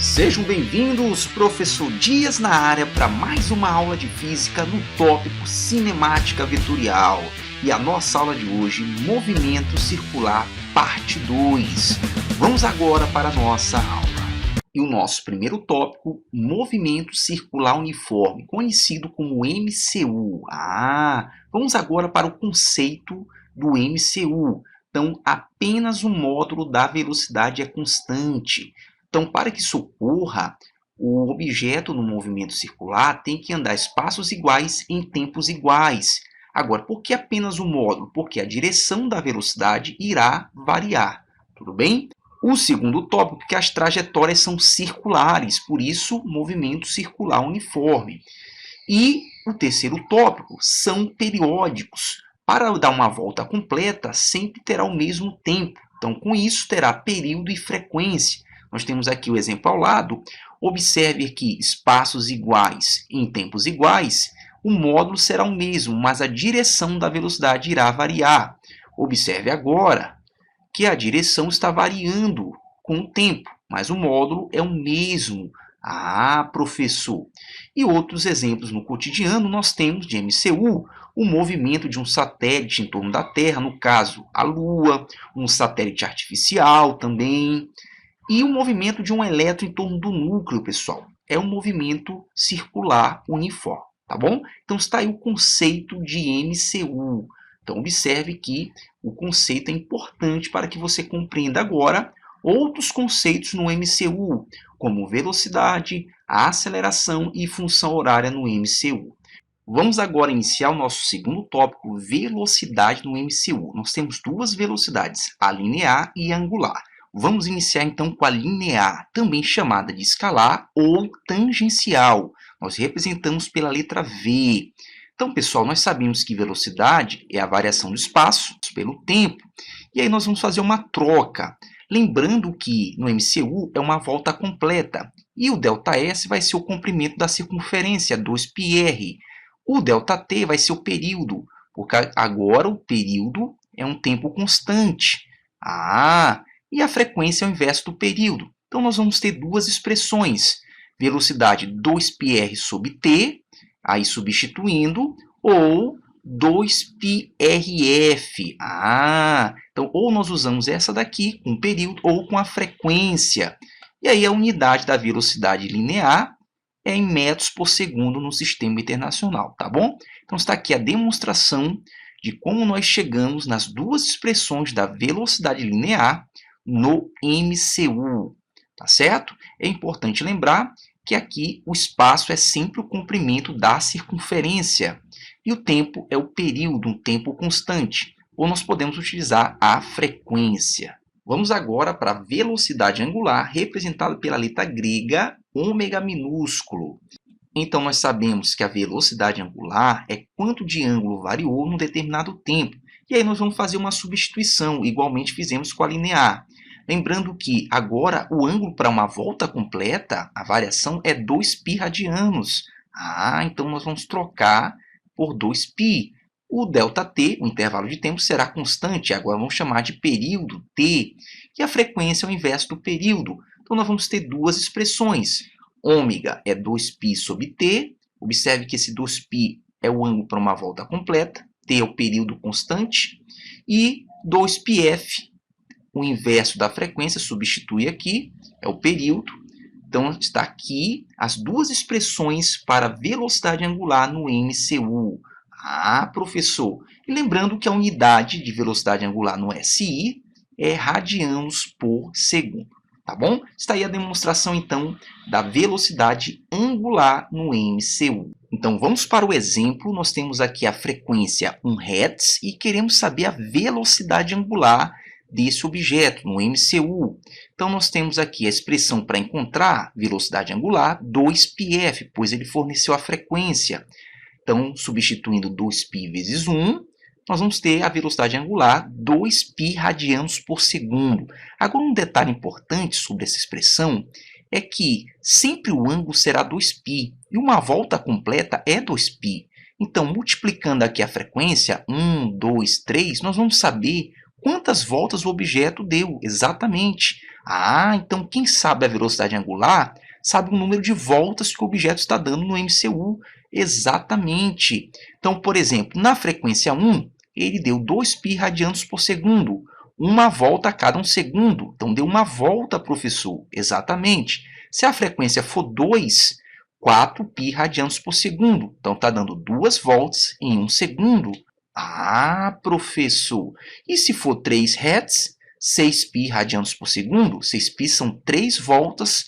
Sejam bem-vindos, professor Dias na área, para mais uma aula de física no tópico cinemática vetorial. E a nossa aula de hoje, movimento circular, parte 2. Vamos agora para a nossa aula. E o nosso primeiro tópico, movimento circular uniforme, conhecido como MCU. Vamos agora para o conceito do MCU. Então, apenas o módulo da velocidade é constante. Então, para que isso ocorra, o objeto no movimento circular tem que andar espaços iguais em tempos iguais. Agora, por que apenas o módulo? Porque a direção da velocidade irá variar, tudo bem? O segundo tópico é que as trajetórias são circulares, por isso, movimento circular uniforme. E o terceiro tópico são periódicos. Para dar uma volta completa, sempre terá o mesmo tempo. Então, com isso, terá período e frequência. Nós temos aqui o exemplo ao lado. Observe que espaços iguais em tempos iguais, o módulo será o mesmo, mas a direção da velocidade irá variar. Observe agora que a direção está variando com o tempo, mas o módulo é o mesmo. Professor! E outros exemplos no cotidiano nós temos de MCU, o movimento de um satélite em torno da Terra, no caso a Lua, um satélite artificial também. E o movimento de um elétron em torno do núcleo, pessoal, é um movimento circular uniforme, tá bom? Então está aí o conceito de MCU. Então observe que o conceito é importante para que você compreenda agora outros conceitos no MCU, como velocidade, a aceleração e função horária no MCU. Vamos agora iniciar o nosso segundo tópico, velocidade no MCU. Nós temos duas velocidades, a linear e a angular. Vamos iniciar então com a linear, também chamada de escalar ou tangencial. Nós representamos pela letra V. Então, pessoal, nós sabemos que velocidade é a variação do espaço pelo tempo. E aí nós vamos fazer uma troca. Lembrando que no MCU é uma volta completa. E o ΔS vai ser o comprimento da circunferência, 2πr. O ΔT vai ser o período, porque agora o período é um tempo constante. E a frequência é o inverso do período. Então, nós vamos ter duas expressões. Velocidade 2πr sobre t, aí substituindo, ou 2πrf. Então, ou nós usamos essa daqui com o período ou com a frequência. E aí a unidade da velocidade linear é em metros por segundo no sistema internacional, tá bom? Então, está aqui a demonstração de como nós chegamos nas duas expressões da velocidade linear no MCU, tá certo? É importante lembrar que aqui o espaço é sempre o comprimento da circunferência e o tempo é o período, um tempo constante, ou nós podemos utilizar a frequência. Vamos agora para a velocidade angular, representada pela letra grega ômega minúsculo. Então, nós sabemos que a velocidade angular é quanto de ângulo variou num determinado tempo. E aí nós vamos fazer uma substituição, igualmente fizemos com a linear. Lembrando que agora o ângulo para uma volta completa, a variação é 2π radianos. Então nós vamos trocar por 2π. O ΔT, o intervalo de tempo, será constante. Agora vamos chamar de período t. E a frequência é o inverso do período. Então nós vamos ter duas expressões. Ômega é 2π sobre t. Observe que esse 2π é o ângulo para uma volta completa. T é o período constante. E 2πf, o inverso da frequência, substitui aqui, é o período. Então, está aqui as duas expressões para velocidade angular no MCU. Professor! E lembrando que a unidade de velocidade angular no SI é radianos por segundo. Tá bom? Está aí a demonstração, então, da velocidade angular no MCU. Então, vamos para o exemplo. Nós temos aqui a frequência 1 Hz e queremos saber a velocidade angular desse objeto, no MCU. Então, nós temos aqui a expressão para encontrar velocidade angular, 2πf, pois ele forneceu a frequência. Então, substituindo 2π vezes 1, nós vamos ter a velocidade angular 2π radianos por segundo. Agora, um detalhe importante sobre essa expressão é que sempre o ângulo será 2π, e uma volta completa é 2π. Então, multiplicando aqui a frequência, 1, 2, 3, nós vamos saber quantas voltas o objeto deu, exatamente. Ah, então quem sabe a velocidade angular sabe o número de voltas que o objeto está dando no MCU, exatamente. Então, por exemplo, na frequência 1, ele deu 2π radianos por segundo, uma volta a cada 1 segundo. Então, deu uma volta, professor, exatamente. Se a frequência for 2, 4π radianos por segundo. Então, está dando 2 voltas em 1 segundo. Ah, professor! E se for 3 Hz, 6π radianos por segundo? 6π são 3 voltas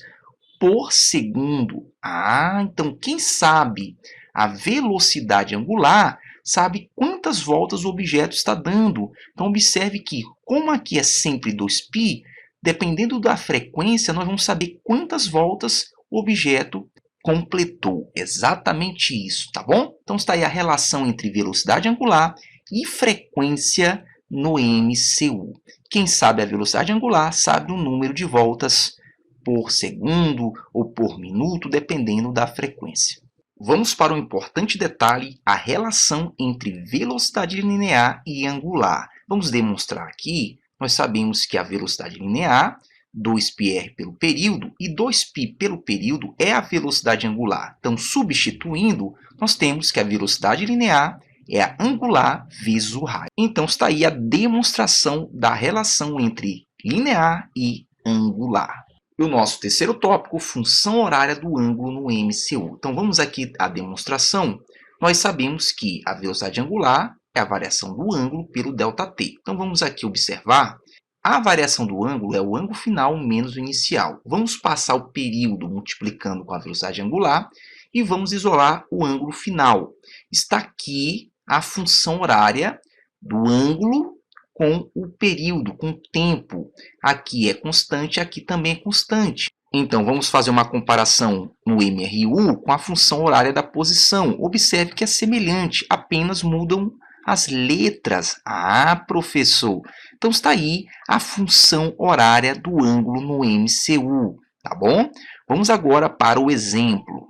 por segundo. Ah, então quem sabe a velocidade angular sabe quantas voltas o objeto está dando. Então, observe que, como aqui é sempre 2π, dependendo da frequência, nós vamos saber quantas voltas o objeto completou. Exatamente isso, tá bom? Então, está aí a relação entre velocidade angular e frequência no MCU. Quem sabe a velocidade angular sabe o número de voltas por segundo ou por minuto, dependendo da frequência. Vamos para um importante detalhe, a relação entre velocidade linear e angular. Vamos demonstrar aqui. Nós sabemos que a velocidade linear, 2πr pelo período, e 2π pelo período é a velocidade angular. Então, substituindo, nós temos que a velocidade linear é a angular vezes o raio. Então, está aí a demonstração da relação entre linear e angular. E o nosso terceiro tópico, função horária do ângulo no MCU. Então, vamos aqui à demonstração. Nós sabemos que a velocidade angular é a variação do ângulo pelo ΔT. Então, vamos aqui observar. A variação do ângulo é o ângulo final menos o inicial. Vamos passar o período multiplicando com a velocidade angular e vamos isolar o ângulo final. Está aqui a função horária do ângulo com o período, com o tempo. Aqui é constante, aqui também é constante. Então, vamos fazer uma comparação no MRU com a função horária da posição. Observe que é semelhante, apenas mudam as letras. Ah, professor! Então, está aí a função horária do ângulo no MCU, tá bom? Vamos agora para o exemplo.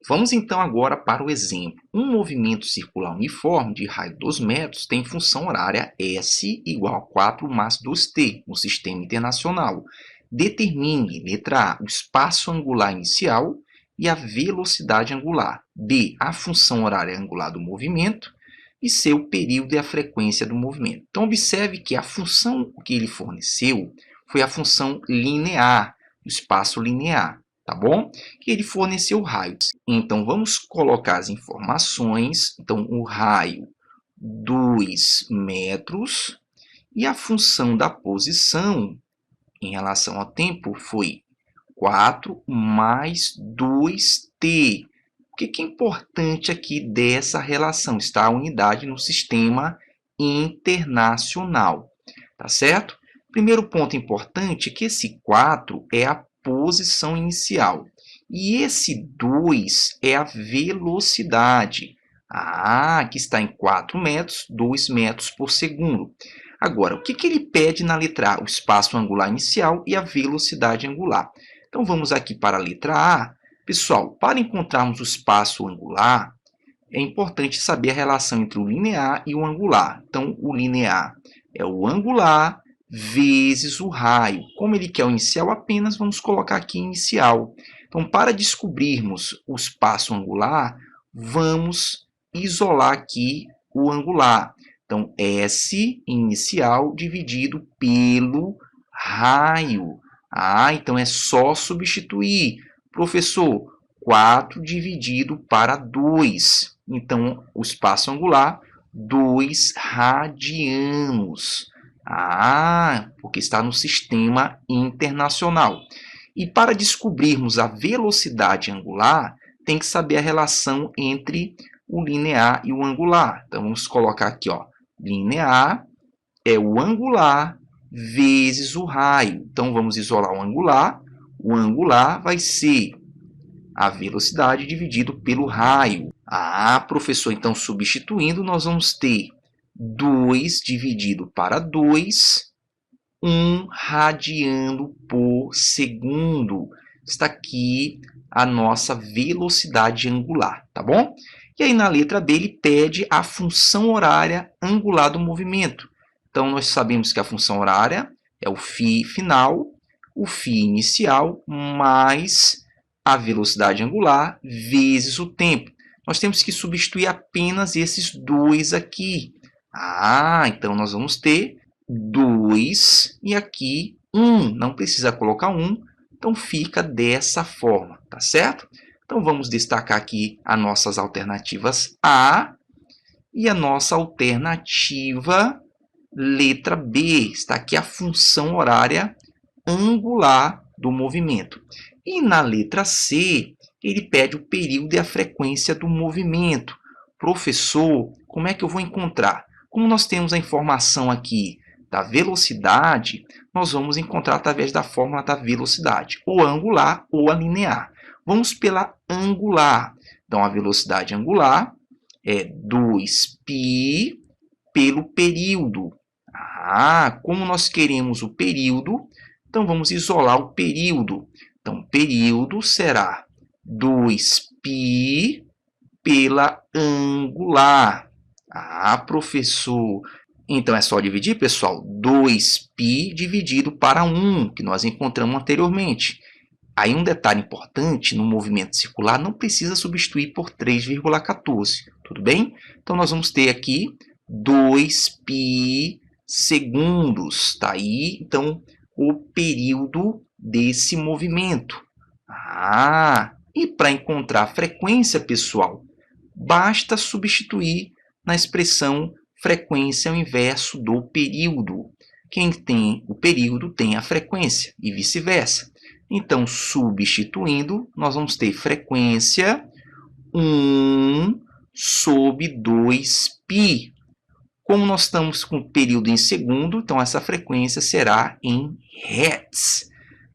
Vamos então agora para o exemplo. Um movimento circular uniforme de raio 2 metros tem função horária S igual a 4 mais 2t no sistema internacional. Determine, letra A, o espaço angular inicial e a velocidade angular. B, a função horária angular do movimento. E C, o período e a frequência do movimento. Então, observe que a função que ele forneceu foi a função linear, o espaço linear. Tá bom? E ele forneceu raios. Então, vamos colocar as informações. Então, o raio, 2 metros. E a função da posição, em relação ao tempo, foi 4 mais 2t. O que é importante aqui dessa relação? Está a unidade no sistema internacional. Tá certo? Primeiro ponto importante é que esse 4 é a posição inicial. E esse 2 é a velocidade. Ah, aqui está em 4 metros, 2 metros por segundo. Agora, o que ele pede na letra A? O espaço angular inicial e a velocidade angular. Então, vamos aqui para a letra A. Pessoal, para encontrarmos o espaço angular, é importante saber a relação entre o linear e o angular. Então, o linear é o angular vezes o raio. Como ele quer o inicial apenas, vamos colocar aqui inicial. Então, para descobrirmos o espaço angular, vamos isolar aqui o angular. Então, S inicial dividido pelo raio. Ah, então é só substituir. Professor, 4 dividido para 2. Então, o espaço angular, 2 radianos. Ah, porque está no sistema internacional. E para descobrirmos a velocidade angular, tem que saber a relação entre o linear e o angular. Então, vamos colocar aqui, ó, linear é o angular vezes o raio. Então, vamos isolar o angular. O angular vai ser a velocidade dividido pelo raio. Ah, professor, então, substituindo, nós vamos ter 2 dividido para 2, 1 radiano por segundo. Está aqui a nossa velocidade angular, tá bom? E aí, na letra B, ele pede a função horária angular do movimento. Então, nós sabemos que a função horária é o φ final, o φ inicial, mais a velocidade angular vezes o tempo. Nós temos que substituir apenas esses dois aqui. Então nós vamos ter 2 e aqui 1. Não precisa colocar 1, então fica dessa forma, tá certo? Então vamos destacar aqui as nossas alternativas A e a nossa alternativa letra B. Está aqui a função horária angular do movimento. E na letra C, ele pede o período e a frequência do movimento. Professor, como é que eu vou encontrar? Como nós temos a informação aqui da velocidade, nós vamos encontrar através da fórmula da velocidade, ou a angular ou a linear. Vamos pela angular. Então, a velocidade angular é 2π pelo período. Como nós queremos o período, então vamos isolar o período. Então, o período será 2π pela angular. Professor, então é só dividir, pessoal, 2π dividido para 1, que nós encontramos anteriormente. Aí um detalhe importante, no movimento circular, não precisa substituir por 3,14, tudo bem? Então, nós vamos ter aqui 2π segundos, tá aí, então, o período desse movimento. E para encontrar a frequência, pessoal, basta substituir na expressão frequência ao inverso do período. Quem tem o período tem a frequência e vice-versa. Então, substituindo, nós vamos ter frequência 1 sobre 2π. Como nós estamos com o período em segundo, então essa frequência será em hertz.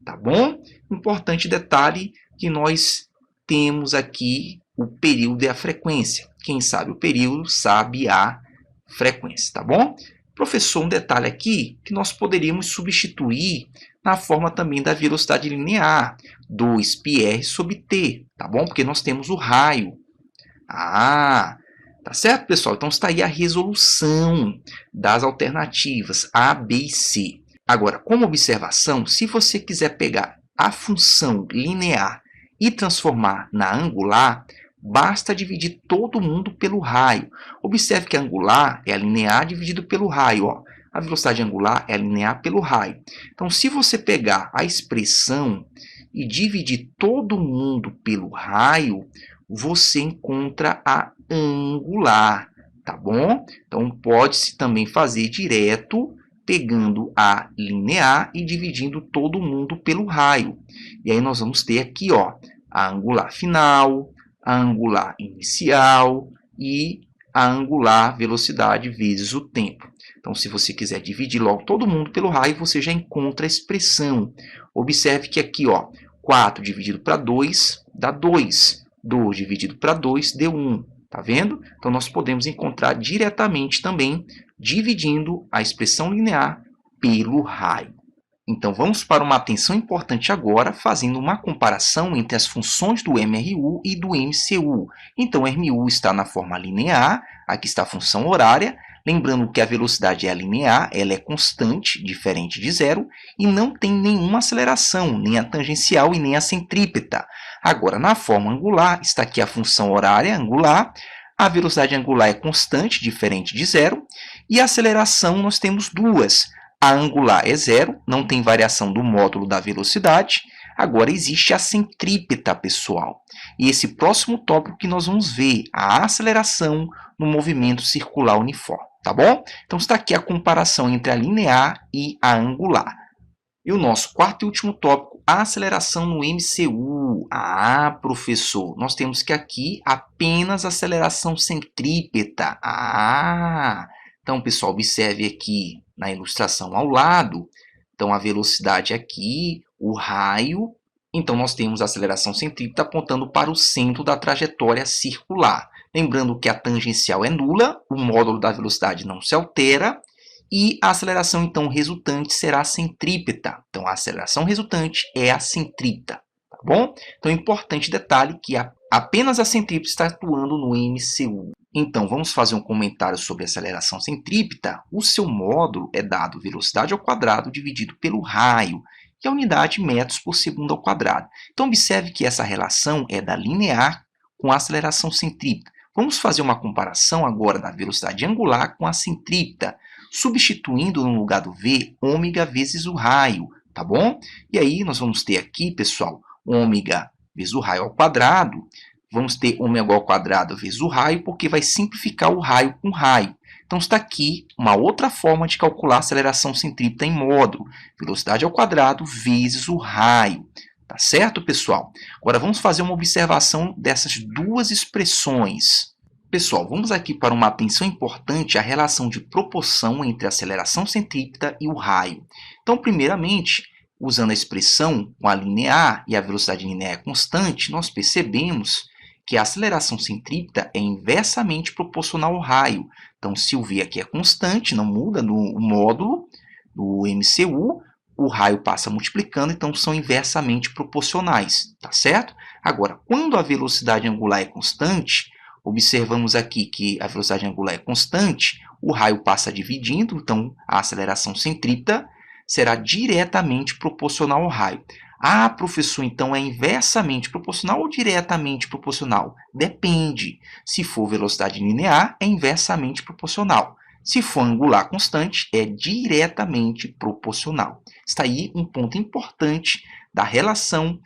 Tá bom? Importante detalhe que nós temos aqui o período e a frequência. Quem sabe o período sabe a frequência, tá bom? Professor, um detalhe aqui que nós poderíamos substituir na forma também da velocidade linear, 2πr sobre t, tá bom? Porque nós temos o raio. Tá certo, pessoal? Então está aí a resolução das alternativas A, B e C. Agora, como observação, se você quiser pegar a função linear e transformar na angular, basta dividir todo mundo pelo raio. Observe que a angular é a linear dividido pelo raio. A velocidade angular é a linear pelo raio. Então, se você pegar a expressão e dividir todo mundo pelo raio, você encontra a angular, tá bom? Então, pode-se também fazer direto, pegando a linear e dividindo todo mundo pelo raio. E aí nós vamos ter aqui, a angular final, a angular inicial e a angular velocidade vezes o tempo. Então, se você quiser dividir logo todo mundo pelo raio, você já encontra a expressão. Observe que aqui, 4 dividido para 2 dá 2. 2 dividido para 2 deu 1. Tá vendo? Então, nós podemos encontrar diretamente também, dividindo a expressão linear pelo raio. Então, vamos para uma atenção importante agora, fazendo uma comparação entre as funções do MRU e do MCU. Então, o MU está na forma linear, aqui está a função horária. Lembrando que a velocidade é linear, ela é constante, diferente de zero, e não tem nenhuma aceleração, nem a tangencial e nem a centrípeta. Agora, na forma angular, está aqui a função horária angular, a velocidade angular é constante, diferente de zero, e a aceleração nós temos duas. A angular é zero, não tem variação do módulo da velocidade. Agora, existe a centrípeta, pessoal. E esse próximo tópico que nós vamos ver, a aceleração no movimento circular uniforme, tá bom? Então, está aqui a comparação entre a linear e a angular. E o nosso quarto e último tópico, a aceleração no MCU. Professor, nós temos que aqui apenas aceleração centrípeta. Então, pessoal, observe aqui na ilustração ao lado. Então, a velocidade aqui, o raio. Então, nós temos a aceleração centrípeta apontando para o centro da trajetória circular. Lembrando que a tangencial é nula, o módulo da velocidade não se altera, e a aceleração, então, resultante será a centrípeta. Então, a aceleração resultante é a centrípeta, tá bom? Então, é importante detalhe que apenas a centrípeta está atuando no MCU. Então, vamos fazer um comentário sobre aceleração centrípeta. O seu módulo é dado velocidade ao quadrado dividido pelo raio, que é a unidade metros por segundo ao quadrado. Então, observe que essa relação é da linear com a aceleração centrípeta. Vamos fazer uma comparação agora da velocidade angular com a centrípeta, substituindo no lugar do v, ômega vezes o raio, tá bom? E aí, nós vamos ter aqui, pessoal, ômega vezes o raio ao quadrado. Vamos ter ômega ao quadrado vezes o raio, porque vai simplificar o raio com raio. Então, está aqui uma outra forma de calcular a aceleração centrípeta em módulo. Velocidade ao quadrado vezes o raio. Tá certo, pessoal? Agora, vamos fazer uma observação dessas duas expressões. Pessoal, vamos aqui para uma atenção importante à relação de proporção entre a aceleração centrípeta e o raio. Então, primeiramente, usando a expressão com a linear e a velocidade linear é constante, nós percebemos que a aceleração centrípeta é inversamente proporcional ao raio. Então, se o v aqui é constante, não muda no módulo do MCU, o raio passa multiplicando, então são inversamente proporcionais, tá certo? Agora, quando a velocidade angular é constante, observamos aqui que a velocidade angular é constante, o raio passa dividindo, então a aceleração centrípeta será diretamente proporcional ao raio. Ah, professor, então é inversamente proporcional ou diretamente proporcional? Depende. Se for velocidade linear, é inversamente proporcional. Se for angular constante, é diretamente proporcional. Está aí um ponto importante da relação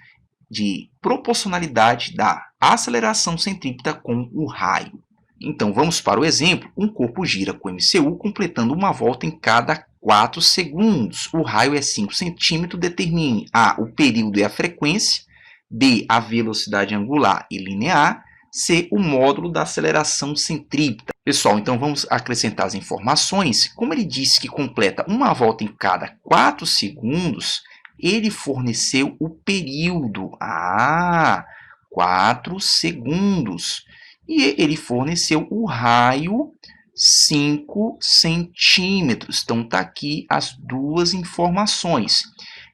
de proporcionalidade da aceleração centrípeta com o raio. Então, vamos para o exemplo. Um corpo gira com MCU completando uma volta em cada 4 segundos. O raio é 5 centímetros. Determine A, o período e a frequência. B, a velocidade angular e linear. C, o módulo da aceleração centrípeta. Pessoal, então vamos acrescentar as informações. Como ele disse que completa uma volta em cada 4 segundos, ele forneceu o período. 4 segundos. E ele forneceu o raio 5 centímetros. Então, está aqui as duas informações.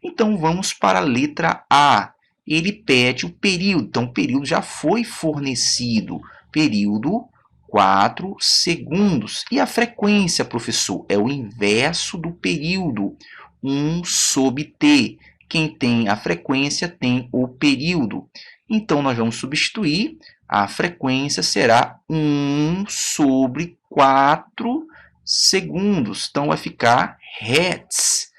Então, vamos para a letra A. Ele pede o período. Então, o período já foi fornecido. Período 4 segundos. E a frequência, professor? É o inverso do período. 1 sobre t. Quem tem a frequência tem o período. Então, nós vamos substituir. A frequência será 1 sobre 4 segundos. Então, vai ficar hertz.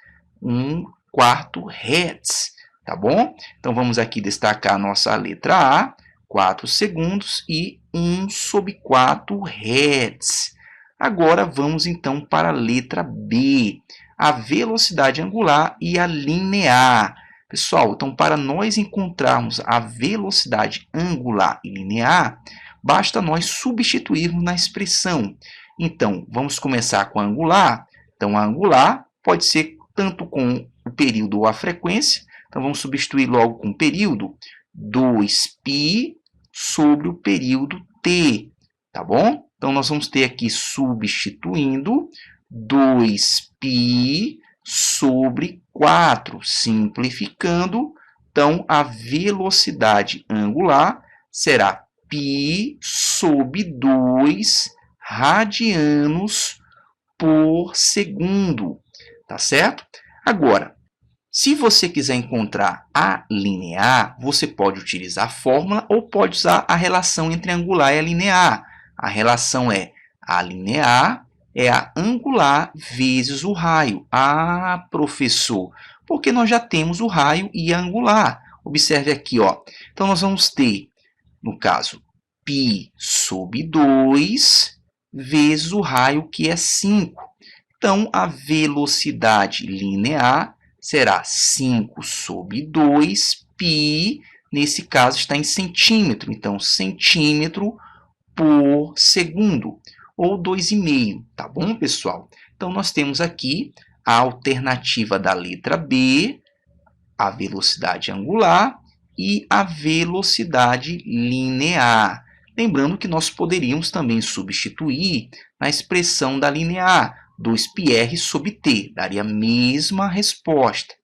1 quarto hertz. Tá bom? Então, vamos aqui destacar a nossa letra A. 4 segundos e 1 sobre 4 hertz. Agora, vamos então para a letra B. A velocidade angular e a linear. Pessoal, então para nós encontrarmos a velocidade angular e linear, basta nós substituirmos na expressão. Então, vamos começar com a angular. Então, a angular pode ser tanto com o período ou a frequência. Então, vamos substituir logo com o período. 2π sobre o período t. Tá bom? Então, nós vamos ter aqui substituindo 2π sobre 4, simplificando, então a velocidade angular será π sobre 2 radianos por segundo, tá certo? Agora, se você quiser encontrar a linear, você pode utilizar a fórmula ou pode usar a relação entre a angular e a linear. A relação é a linear é a angular vezes o raio. Ah, professor, porque nós já temos o raio e a angular. Observe aqui, ó. Então, nós vamos ter, no caso, π sobre 2 vezes o raio, que é 5. Então, a velocidade linear será 5 sobre 2π, nesse caso está em centímetro. Então, centímetro por segundo, ou 2,5, tá bom, pessoal? Então, nós temos aqui a alternativa da letra B, a velocidade angular e a velocidade linear. Lembrando que nós poderíamos também substituir na expressão da linear, 2πr sobre t, daria a mesma resposta.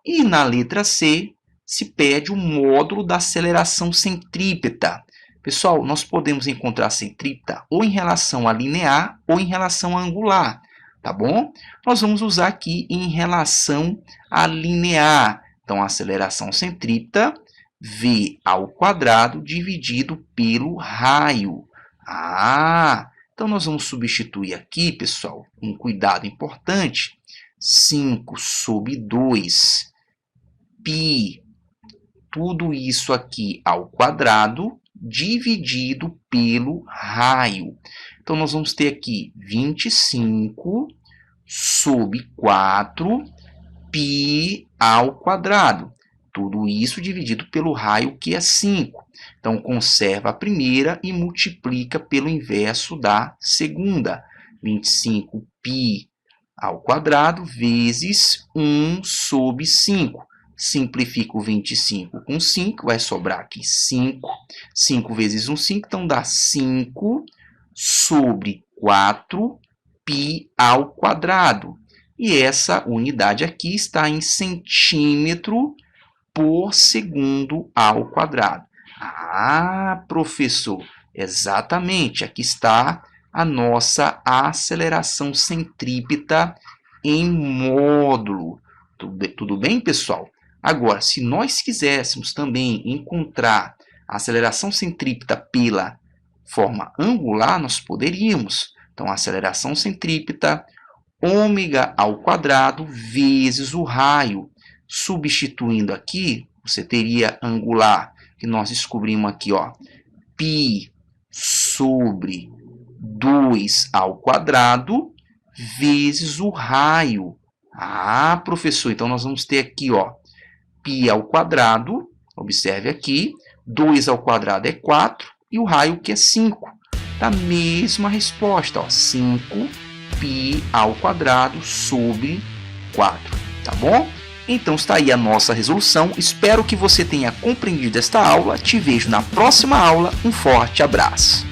E na letra C, se pede o módulo da aceleração centrípeta. Pessoal, nós podemos encontrar a centrípeta ou em relação a linear ou em relação a angular, tá bom? Nós vamos usar aqui em relação a linear. Então, a aceleração centrípeta, v ao quadrado dividido pelo raio. Então nós vamos substituir aqui, pessoal, um cuidado importante. 5 sobre 2, π, tudo isso aqui ao quadrado, dividido pelo raio. Então, nós vamos ter aqui 25 sobre 4, π ao quadrado. Tudo isso dividido pelo raio, que é 5. Então, conserva a primeira e multiplica pelo inverso da segunda. 25π ao quadrado vezes 1 sobre 5. Simplifica o 25 com 5, vai sobrar aqui 5. 5 vezes 1, 5, então dá 5 sobre 4 π ao quadrado. E essa unidade aqui está em centímetro por segundo ao quadrado. Professor, exatamente, aqui está a nossa aceleração centrípeta em módulo. Tudo bem, pessoal? Agora, se nós quiséssemos também encontrar a aceleração centrípeta pela forma angular, nós poderíamos. Então, a aceleração centrípeta, ômega ao quadrado vezes o raio. Substituindo aqui, você teria angular, que nós descobrimos aqui, ó, π sobre 2 ao quadrado vezes o raio. Professor, então nós vamos ter aqui, ó, π ao quadrado, observe aqui, 2 ao quadrado é 4 e o raio que é 5. Da mesma resposta, ó, 5π ao quadrado sobre 4, tá bom? Então está aí a nossa resolução. Espero que você tenha compreendido esta aula. Te vejo na próxima aula. Um forte abraço.